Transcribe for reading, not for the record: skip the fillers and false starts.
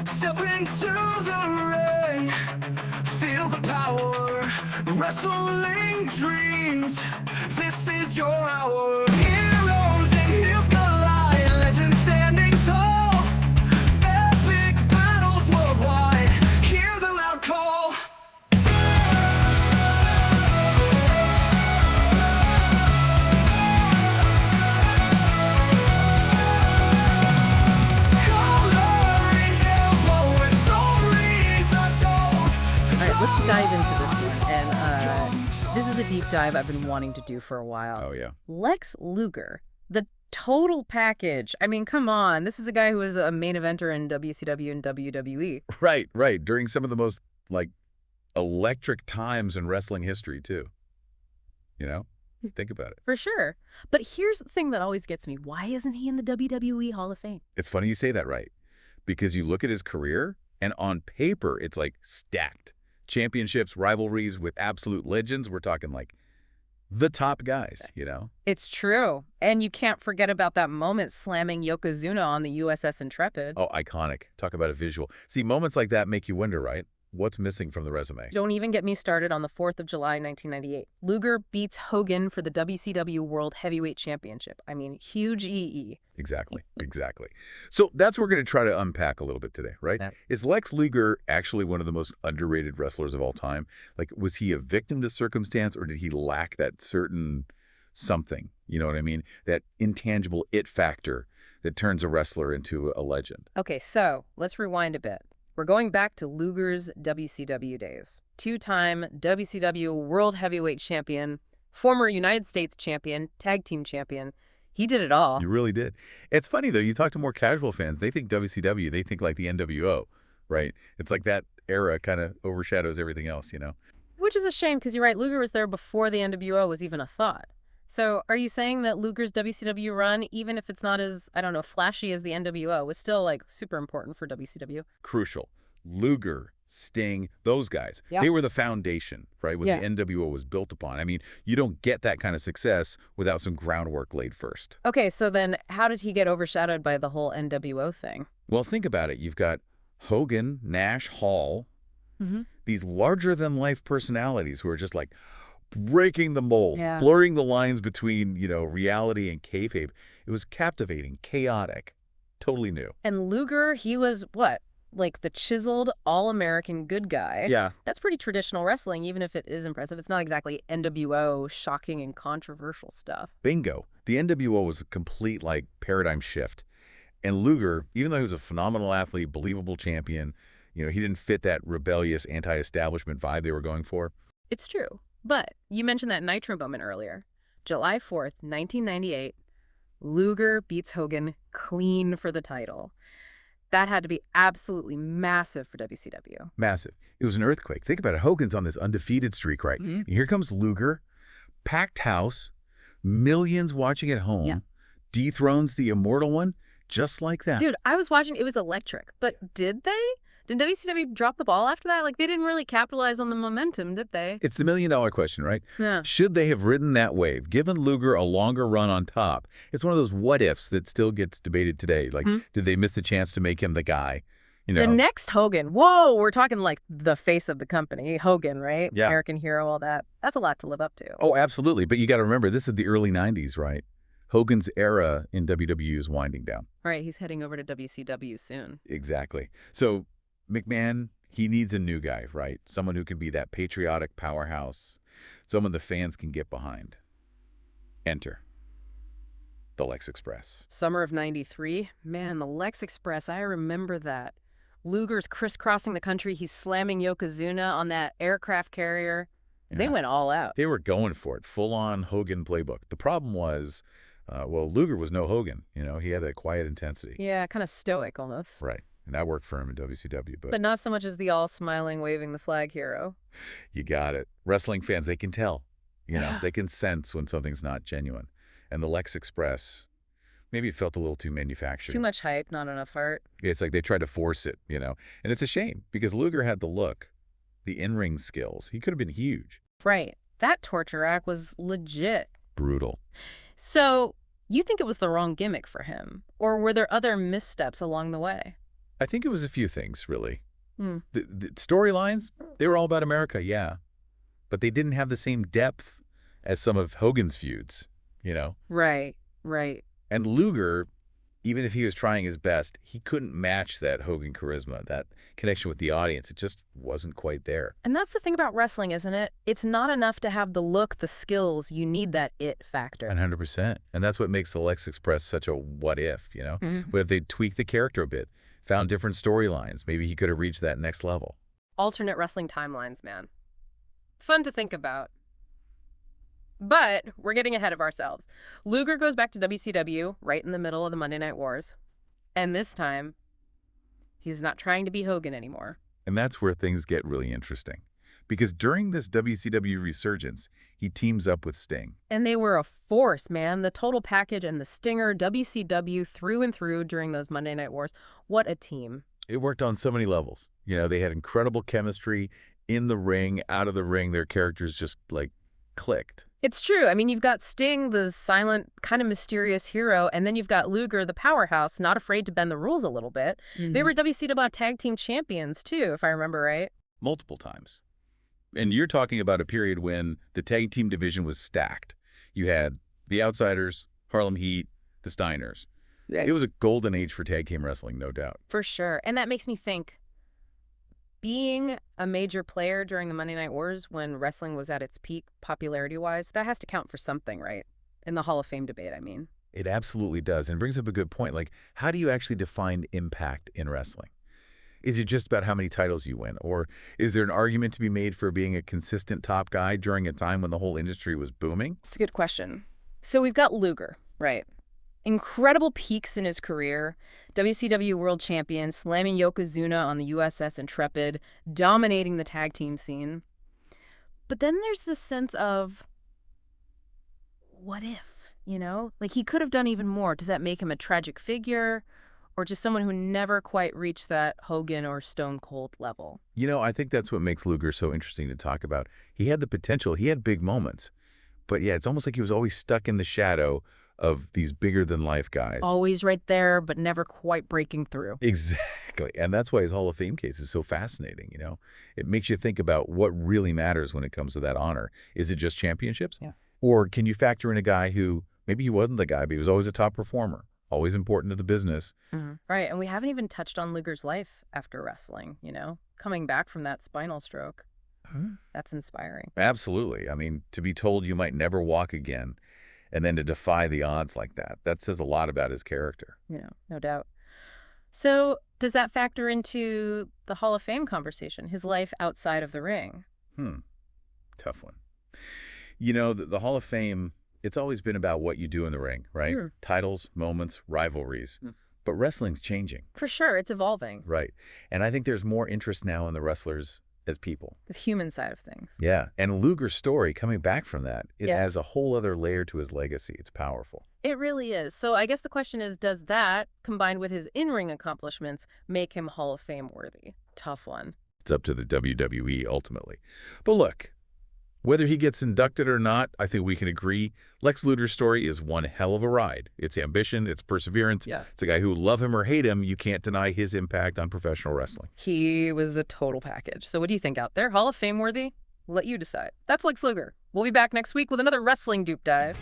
Step into the ring, feel the power, wrestling dreams. This is your hour. Heroes and heels collide, legends standing tall. Epic battles worldwide, hear the loud call. Let's dive into this one. And this is a deep dive I've been wanting to do for a while. Oh, yeah. Lex Luger, the total package. I mean, come on. This is a guy who was a main eventer in WCW and WWE. Right, right. During some of the most, electric times in wrestling history, too. You know? Think about it. For sure. But here's the thing that always gets me. Why isn't he in the WWE Hall of Fame? It's funny you say that, right? Because you look at his career, and on paper, it's, stacked. Championships, rivalries with absolute legends. We're talking, the top guys, you know? It's true. And you can't forget about that moment slamming Yokozuna on the USS Intrepid. Oh, iconic. Talk about a visual. See, moments like that make you wonder, right? What's missing from the resume? Don't even get me started on the 4th of July, 1998. Luger beats Hogan for the WCW World Heavyweight Championship. I mean, huge EE. Exactly, exactly. So that's what we're going to try to unpack a little bit today, right? Yeah. Is Lex Luger actually one of the most underrated wrestlers of all time? Was he a victim to circumstance, or did he lack that certain something, you know what I mean? That intangible it factor that turns a wrestler into a legend? Okay, so let's rewind a bit. We're going back to Luger's WCW days. Two-time WCW World Heavyweight Champion, former United States Champion, Tag Team Champion. He did it all. You really did. It's funny, though. You talk to more casual fans, they think WCW, they think like the NWO, right? It's like that era kind of overshadows everything else, you know? Which is a shame, because you're right, Luger was there before the NWO was even a thought. So are you saying that Luger's WCW run, even if it's not as, flashy as the NWO, was still, super important for WCW? Crucial. Luger, Sting, those guys, Yeah. They were the foundation, right, what Yeah. the NWO was built upon. I mean, you don't get that kind of success without some groundwork laid first. Okay, so then how did he get overshadowed by the whole NWO thing? Well, think about it. You've got Hogan, Nash, Hall, Mm-hmm. these larger-than-life personalities who are just breaking the mold, Yeah. blurring the lines between, reality and kayfabe. It was captivating, chaotic, totally new. And Luger, he was what? The chiseled, all-American good guy. Yeah. That's pretty traditional wrestling, even if it is impressive. It's not exactly NWO, shocking and controversial stuff. Bingo. The NWO was a complete, paradigm shift. And Luger, even though he was a phenomenal athlete, believable champion, he didn't fit that rebellious, anti-establishment vibe they were going for. It's true. But you mentioned that Nitro moment earlier. July 4th, 1998, Luger beats Hogan clean for the title. That had to be absolutely massive for WCW. Massive. It was an earthquake. Think about it. Hogan's on this undefeated streak, right? Mm-hmm. And here comes Luger, packed house, millions watching at home, Yeah. dethrones the immortal one, just like that. Dude, I was watching. It was electric. But did they? Did WCW drop the ball after that? They didn't really capitalize on the momentum, did they? It's the million-dollar question, right? Yeah. Should they have ridden that wave, given Luger a longer run on top? It's one of those what-ifs that still gets debated today. Did they miss the chance to make him the guy? The next Hogan. Whoa, we're talking the face of the company. Hogan, right? Yeah. American hero, all that. That's a lot to live up to. Oh, absolutely. But you got to remember, this is the early 90s, right? Hogan's era in WWE is winding down. Right, he's heading over to WCW soon. Exactly. So McMahon, he needs a new guy, right? Someone who can be that patriotic powerhouse, someone the fans can get behind. Enter the Lex Express. Summer of 93. Man, the Lex Express, I remember that. Luger's crisscrossing the country. He's slamming Yokozuna on that aircraft carrier. They Yeah. went all out. They were going for it, full-on Hogan playbook. The problem was, Luger was no Hogan. He had that quiet intensity. Yeah, kind of stoic almost. Right. And that worked for him in WCW. But not so much as the all-smiling, waving the flag hero. You got it. Wrestling fans, they can tell. They can sense when something's not genuine. And the Lex Express, maybe it felt a little too manufactured. Too much hype, not enough heart. It's like they tried to force it, And it's a shame because Luger had the look, the in-ring skills. He could have been huge. Right. That torture rack was legit. Brutal. So, you think it was the wrong gimmick for him? Or were there other missteps along the way? I think it was a few things, really. Hmm. The storylines, they were all about America, yeah. But they didn't have the same depth as some of Hogan's feuds, you know? Right, right. And Luger, even if he was trying his best, he couldn't match that Hogan charisma, that connection with the audience. It just wasn't quite there. And that's the thing about wrestling, isn't it? It's not enough to have the look, the skills. You need that it factor. 100%. And that's what makes the Lex Express such a what if, you know? Mhm. What if they tweaked the character a bit, found different storylines? Maybe he could have reached that next level. Alternate wrestling timelines, man. Fun to think about. But we're getting ahead of ourselves. Luger goes back to WCW right in the middle of the Monday Night Wars. And this time, he's not trying to be Hogan anymore. And that's where things get really interesting. Because during this WCW resurgence, he teams up with Sting. And they were a force, man. The total package and the Stinger, WCW through and through during those Monday Night Wars. What a team. It worked on so many levels. You know, they had incredible chemistry in the ring, out of the ring. Their characters just, like, clicked. It's true. I mean, you've got Sting, the silent, kind of mysterious hero, and then you've got Luger, the powerhouse, not afraid to bend the rules a little bit. They were WCW Tag Team Champions, too, if I remember right. Multiple times. And you're talking about a period when the tag team division was stacked. You had the Outsiders, Harlem Heat, the Steiners. Right. It was a golden age for tag team wrestling, no doubt. For sure. And that makes me think, being a major player during the Monday Night Wars when wrestling was at its peak popularity-wise, that has to count for something, right? In the Hall of Fame debate, I mean. It absolutely does, and brings up a good point. Like, how do you actually define impact in wrestling? Is it just about how many titles you win? Or is there an argument to be made for being a consistent top guy during a time when the whole industry was booming? It's a good question. So we've got Luger, right? Incredible peaks in his career. WCW World Champion, slamming Yokozuna on the USS Intrepid, dominating the tag team scene. But then there's this sense of, what if, you know? Like, he could have done even more. Does that make him a tragic figure? Or just someone who never quite reached that Hogan or Stone Cold level? You know, I think that's what makes Luger so interesting to talk about. He had the potential. He had big moments. But yeah, it's almost like he was always stuck in the shadow of these bigger-than-life guys. Always right there, but never quite breaking through. Exactly. And that's why his Hall of Fame case is so fascinating, you know? It makes you think about what really matters when it comes to that honor. Is it just championships? Yeah. Or can you factor in a guy who, maybe he wasn't the guy, but he was always a top performer, always important to the business? Right, and we haven't even touched on Luger's life after wrestling, you know? Coming back from that spinal stroke. That's inspiring. Absolutely. I mean, to be told you might never walk again and then to defy the odds like that says a lot about his character. You know, no doubt. So does that factor into the Hall of Fame conversation, his life outside of the ring? Tough one. You know, the Hall of Fame, it's always been about what you do in the ring, right? Titles, moments, rivalries. But wrestling's changing. For sure, it's evolving. Right. And I think there's more interest now in the wrestlers as people. The human side of things. Yeah. And Luger's story, coming back from that, it Yeah. adds a whole other layer to his legacy. It's powerful. It really is. So I guess the question is, does that, combined with his in-ring accomplishments, make him Hall of Fame worthy? Tough one. It's up to the WWE ultimately. But look, whether he gets inducted or not, I think we can agree Lex Luger's story is one hell of a ride. It's ambition, it's perseverance. Yeah. It's a guy who, love him or hate him, you can't deny his impact on professional wrestling. He was the total package. So what do you think out there? Hall of Fame worthy? Let you decide. That's Lex Luger. We'll be back next week with another wrestling dupe dive.